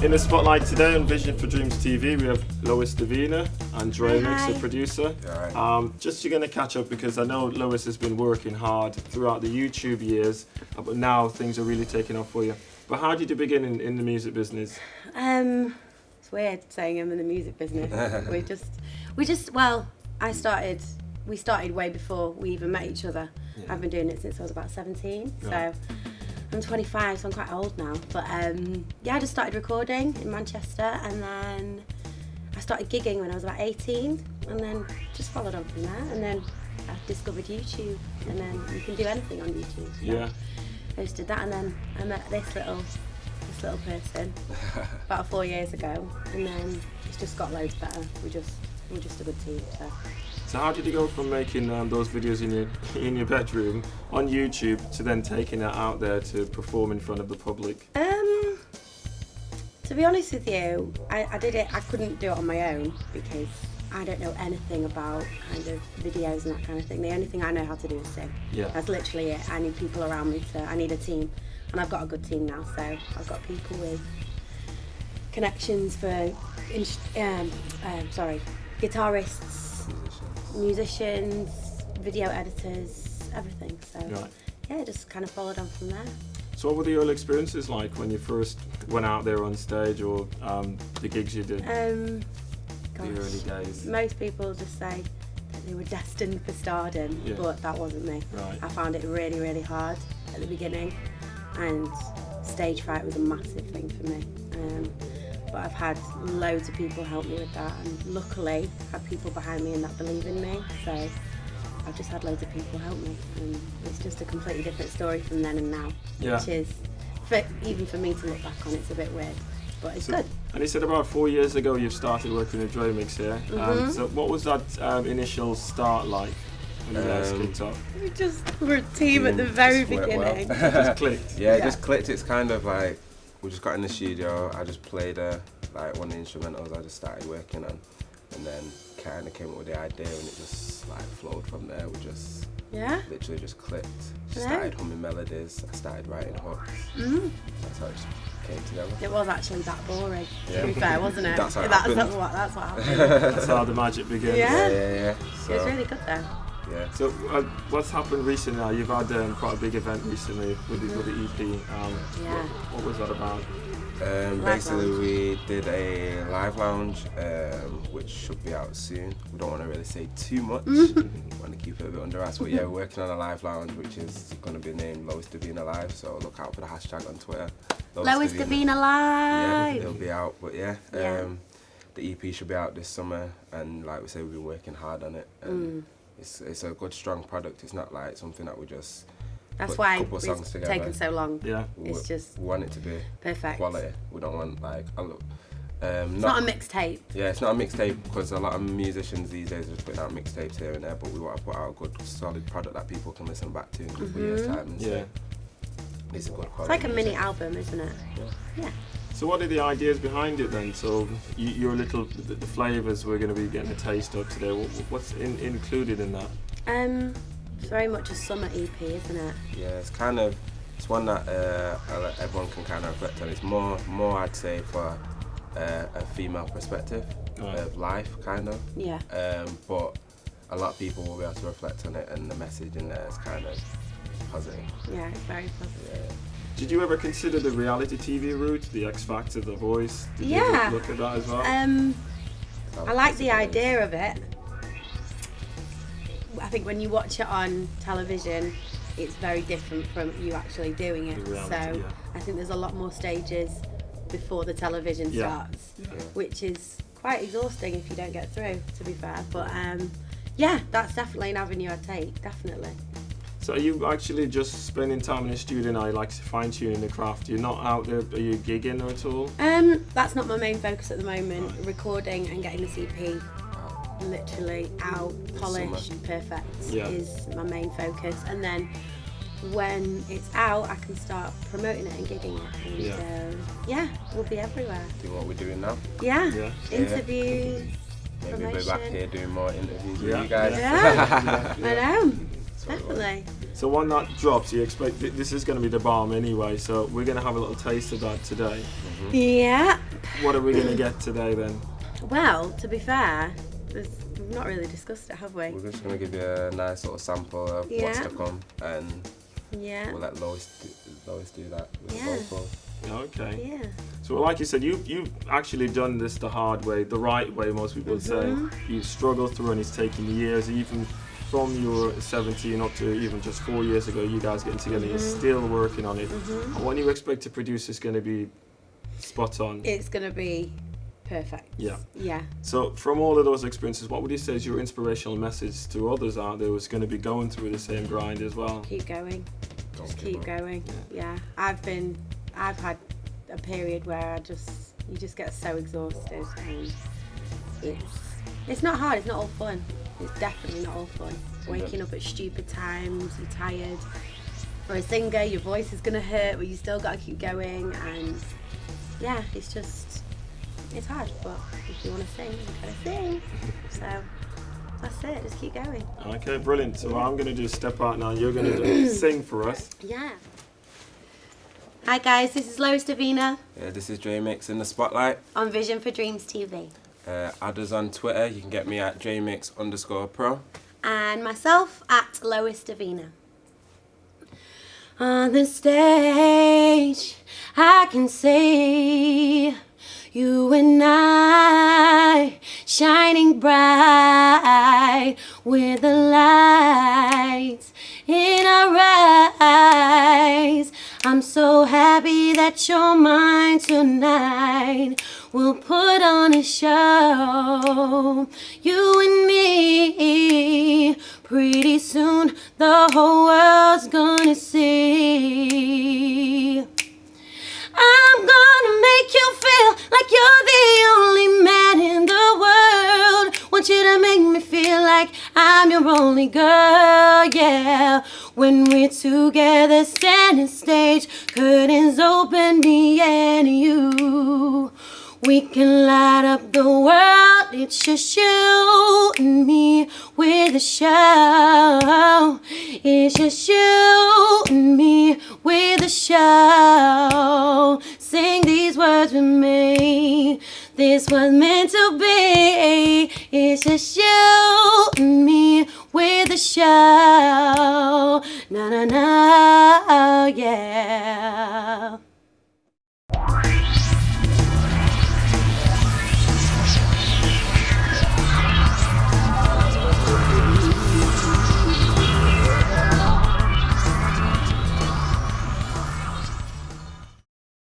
In the spotlight today on Vision for Dreams TV, we have Lois Davina and Dromix, the producer. Just you're going to catch up because I know Lois has been working hard throughout the YouTube years, but now things are really taking off for you. But how did you begin in the music business? It's weird saying I'm in the music business. We started way before we even met each other. Yeah. I've been doing it since I was about 17, so I'm 25, so I'm quite old now. But yeah, I just started recording in Manchester, and then I started gigging when I was about 18, and then just followed on from there. And then I discovered YouTube, and then you can do anything on YouTube. So yeah. I just did that, and then I met this little person about 4 years ago, and then it's just got loads better. We're just a good team. So how did you go from making those videos in your bedroom on YouTube to then taking it out there to perform in front of the public? To be honest with you, I did it. I couldn't do it on my own because I don't know anything about kind of videos and that kind of thing. The only thing I know how to do is sing. Yeah. That's literally it. I need people around me I need a team, and I've got a good team now. So I've got people with connections for guitarists, musicians, video editors, everything. So yeah, just kind of followed on from there. So what were the early experiences like when you first went out there on stage, or the gigs you did? The early days. Most people just say that they were destined for stardom, but that wasn't me. Right. I found it really, really hard at the beginning, and stage fright was a massive thing for me. But I've had loads of people help me with that, and luckily had people behind me and that believe in me. So I've just had loads of people help me, and it's just a completely different story from then and now. Yeah. Which is, even for me to look back on, it's a bit weird, but it's good. And you said about 4 years ago you started working with Dromix here. So what was that initial start like when you guys kicked off? We were a team at the very beginning. Well. It just clicked. Yeah, it just clicked. It's kind of like we just got in the studio. I just played like one of the instrumentals I just started working on, and then kind of came up with the idea, and it just like flowed from there. We just literally just clicked. Started humming melodies. I started writing hooks. That's how it just came together. It was actually that boring, to be fair, wasn't it? That's what happened. That's what happened. That's how the magic begins. Yeah. So, it was really good though. Yeah. So what's happened recently now? You've had quite a big event recently with the EP. What was that about? Basically we did a live lounge which should be out soon. We don't want to really say too much. We want to keep it a bit under wraps, but yeah, we're working on a live lounge which is going to be named Lois Davina Live, so look out for the hashtag on Twitter. Lois Davina Live! Yeah, it'll be out, but the EP should be out this summer, and like we say, we've been working hard on it, and it's a good strong product. It's not like something that we just That's put why a couple it's songs together. taken so long. Yeah. It's just we want it to be perfect. Quality. We don't want like it's not a mixtape. Yeah, it's not a mixtape because a lot of musicians these days are just putting out mixtapes here and there, but we want to put out a good solid product that people can listen back to in a couple of years' time and say it's a good quality. It's like a mini album, isn't it? Yeah. So what are the ideas behind it then? So the flavours we're going to be getting a taste of today, what's included in that? It's very much a summer EP, isn't it? Yeah, it's one that everyone can kind of reflect on. It's more I'd say for a female perspective of life, kind of. Yeah. But a lot of people will be able to reflect on it, and the message in there is kind of positive. Yeah, it's very positive. Yeah. Did you ever consider the reality TV route, the X Factor, The Voice? Did you ever look at that as well? I like the idea of it. I think when you watch it on television, it's very different from you actually doing it. Reality, I think there's a lot more stages before the television starts, which is quite exhausting if you don't get through, to be fair. But yeah, that's definitely an avenue I'd take, definitely. So are you actually just spending time in the studio now, like fine-tuning the craft? You're not out there, are you gigging at all? That's not my main focus at the moment. Recording and getting this EP literally out, polished, perfect is my main focus. And then when it's out, I can start promoting it and gigging it. And we'll be everywhere. Do what we're doing now. Yeah. Interviews, Maybe promotion. we'll be back here doing more interviews with you guys. Yeah. I know. Definitely. So when that drops, you expect this is going to be the bomb anyway, so we're going to have a little taste of that today. Yeah, what are we going to get today then? Well, to be fair, we've not really discussed it, have we? We're just going to give you a nice sort of sample of what's to come, and we'll let Lois do that with the vocals. Okay. Yeah. So like you said, you've actually done this the hard way, the right way, most people would say. You've struggled through, and it's taken years, even from your 17 up to even just 4 years ago, you guys getting together, you're still working on it. And what you expect to produce is going to be spot on. It's going to be perfect. Yeah. Yeah. So from all of those experiences, what would you say is your inspirational message to others out there who's going to be going through the same grind as well? Keep going. Just keep going. Yeah. I've had a period where you just get so exhausted, and it's not hard, it's not all fun. It's definitely not all fun. Waking up at stupid times, you're tired. For a singer, your voice is gonna hurt, but you still gotta keep going, and yeah, it's hard, but if you wanna sing, you gotta sing. So that's it, just keep going. Okay, brilliant. So what I'm gonna do is step out now, you're gonna sing for us. Yeah. Hi guys, this is Lois Davina. Yeah, this is J-Mix in the Spotlight. On Vision for Dreams TV. Add us on Twitter, you can get me at jmix_pro. And myself at Lois Davina. On the stage, I can see you and I shining bright with the lights in our eyes. I'm so happy that you're mine tonight. We'll put on a show, you and me. Pretty soon the whole world's gonna see. I'm gonna make you feel like you're the only man in the world. Want you to make me feel like I'm your only girl, yeah. When we're together, center stage, curtains open, me and you. We can light up the world, it's just you and me with a show. It's just you and me with a show. Sing these words with me, this was meant to be. It's just you and me with a show. Na na na, yeah.